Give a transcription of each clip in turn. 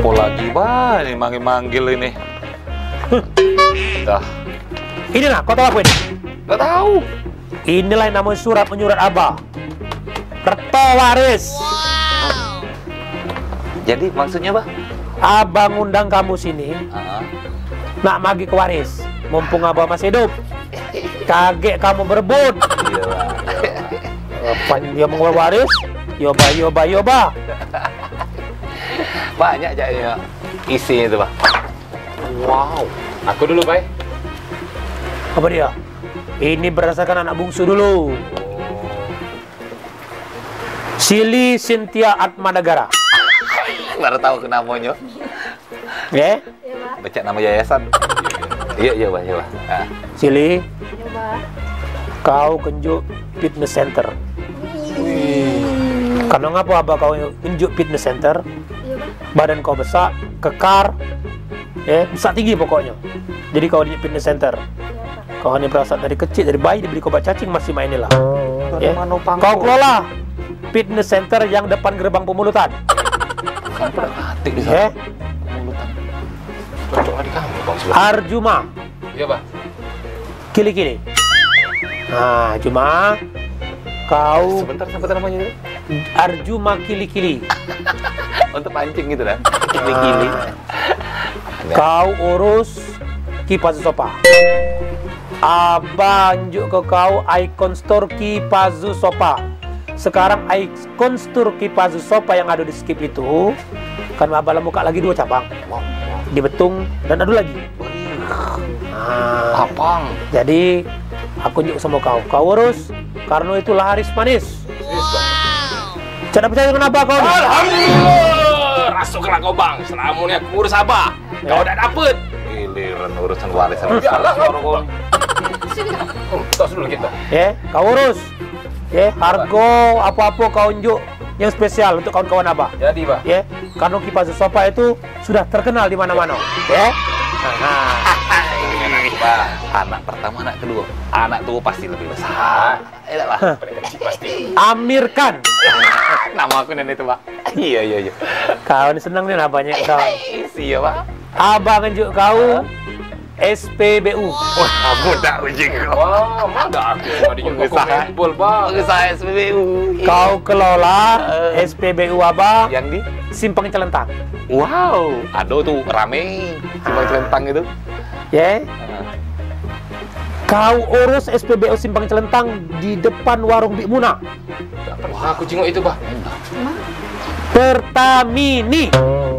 Apa lagi, Bah? Ini manggil-manggil ini. Dah. Inilah, kau tahu apa ini? Gak tahu. Inilah yang namanya surat menyurat Abah. Reto waris. Jadi maksudnya, Bah? Abah ngundang kamu sini, nak magi ke waris. Mumpung Abah masih hidup. Kaget kamu berebut. Iya, Bah. Apa dia mau waris? Yoba, yoba, yoba. Banyak aja isinya itu, Bah. Wow. Aku dulu, Bay. Apa dia? Ini berdasarkan anak bungsu dulu. Sili Cynthia Atmanegara. Baru tahu kenamanya. Ya? Baca nama yayasan. Iya, iya, Bah, iya, Bah. Ah. Sili, kau kenjuk fitness center. Karena ngapa Abah kau kenjuk fitness center? Badan kau besar, kekar, besar tinggi pokoknya. Jadi kau di fitness center. Kau hanya berasal dari kecil, dari bayi dibeli obat cacing masih main inilah. Ya. Kau kelola fitness center yang depan gerbang pemulutan. Kan pernah hati di Ya. sana. Pemulutan. Cocok di kamu, Bang. Arjuma, Iya, Bah. kili-kili. Nah, Juma, kau Sebentar namanya itu. Arjuma kili-kili. Untuk pancing gitu kan. Gili-gili. Kau urus kipas sopa. Abah unjuk ke kau Icon Store Kipazu Sopa. Sekarang Icon Store Kipazu Sopa yang ada di skip itu, kan Abah buka lagi 2 cabang. Di Betung dan ada lagi. Nah, Apang. jadi aku unjuk sama kau. Kau urus karena itu laris manis. Cara percaya dengan Abah kau? Alhamdulillah. Rasuklah kau, Bang. Selama ini aku urus Abah. Kau udah dapet. Giliran urusan warisan. Iyalah kau. Tos dulu kita. Ya, kau urus. Ya, harga apa-apa kau unjuk yang spesial untuk kawan-kawan Abah. Jadi, Bah. Ya, karena kipas sofa itu sudah terkenal di mana-mana. Ya. Anak pertama, anak kedua. Anak tua pasti lebih besar. Iya lah. Pasti. Amir Khan. Nama aku nenek itu, Pak. Iya, iya, iya. Kau ini senang nih banyak kau. Iya, Pak. Abah nunjuk kau SPBU. Wah, mudah ujung kau. Wah, mana aku tadi juga kompatibel, Bang. Pengusaha SPBU. Kau kelola SPBU Abah Yang di? Simpang Celentang. Wow. Aduh tuh rame. Simpang Celentang itu. Ya. Kau urus SPBU Simpang Celentang di depan warung Bik Muna. Wah, aku jenguk itu, Bah. Pertamini.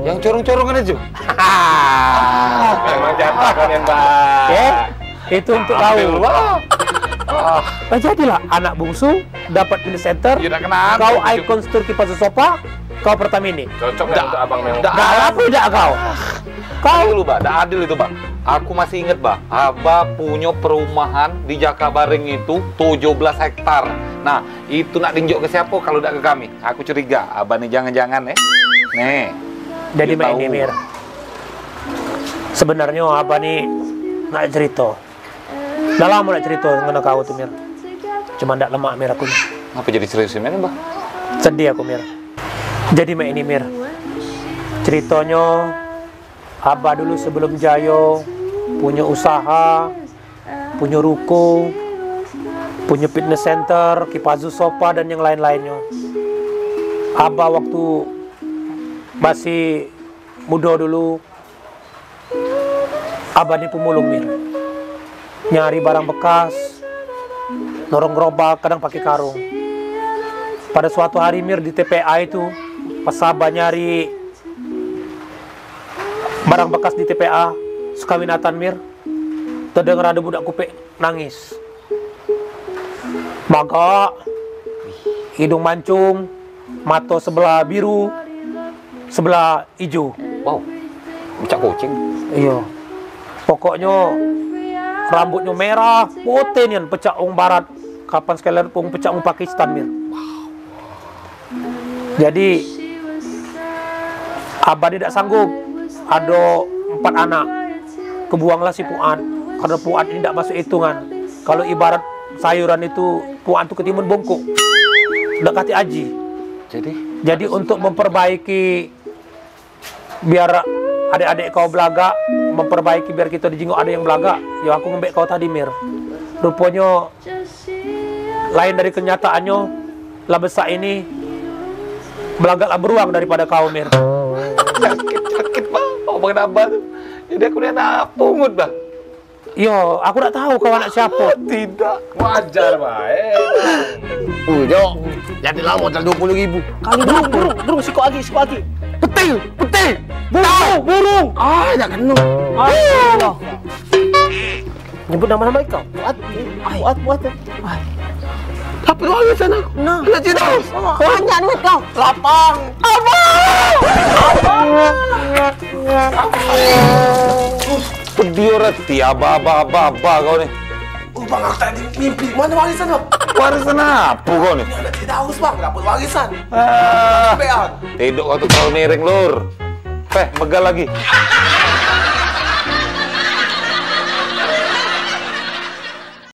Yang corong-corongan itu. Memang jatah kalian, Bah. Ya. Itu untuk kau. Nah, jadilah anak bungsu dapat fitness center. Ya, udah kenal. Kau Icon Store Kipas Sofa, kau Pertamini. Cocok nggak untuk Abang memang? Gak apa tidak kau. Kau dulu, Bah. Dah adil itu, Bah. Aku masih inget, Bah. Abah punya perumahan di Jakabaring itu 17 hektar. Nah, itu nak tinjau ke siapa kalau tidak ke kami? Aku curiga. Abah nih jangan-jangan, Nih. Jadi dia main tahu. ini, Mir. Sebenarnya apa nih nak cerita. Dah lama nak cerita dengan kau tuh, Mir. Cuma ndak lemak, Mir, aku nih. Apa jadi serius ini, Bah? Sedih aku, Mir. Jadi main ini, Mir. Ceritanya Abah dulu sebelum Jayo punya usaha, punya ruko, punya fitness center, Kipazu Sofa dan yang lain-lainnya. Abah waktu masih muda dulu, Abah ini pemulung, Mir. Nyari barang bekas, norong gerobak, kadang pakai karung. Pada suatu hari, Mir, di TPA itu, pas Abah nyari barang bekas di TPA, sekawinatan, Mir, terdengar ada budak kupek nangis. Magak, hidung mancung, mata sebelah biru, sebelah hijau. Wow. Bicak kucing. Iya. Pokoknya rambutnya merah, putih nih, pecah orang barat. Kapan sekalian pun pecah orang Pakistan, Mir. Jadi Abah tidak sanggup. Ada 4 anak. Kebuanglah si Puan. Karena Puan ini tidak masuk hitungan. Kalau ibarat sayuran itu, Puan itu ketimun bungkuk. Dekati aji. Jadi Jadi untuk memperbaiki biar adik-adik kau belaga, memperbaiki biar kita dijenguk ada yang belaga. Ya aku ngembek kau tadi, Mir. Rupanya lain dari kenyataannya, lah besar ini belaga lah beruang daripada kau, Mir. Sakit bang, ngomongin abah tuh. Jadi aku dia anak pungut bang. Yo, aku tak tahu kau anak siapa. Tidak. Wajar, baik. Jo, jadi lah modal 20.000. Kali burung, siku lagi. Petil. Burung. Ah, dah kena. Allah. Nyebut nama-nama kau. Buat. Apa lagi sana? Nah. Nak cerita. Banyak duit kau. Lapang. Pedio reti, abah kau nih. Oh, bang, aku tadi mimpi. Mana warisan, bang? Warisan apa kau nih? Ini anak tidak haus, bang. Dapat warisan. Ah, Bean. tidur kau tuh terlalu miring, lur. Megal lagi.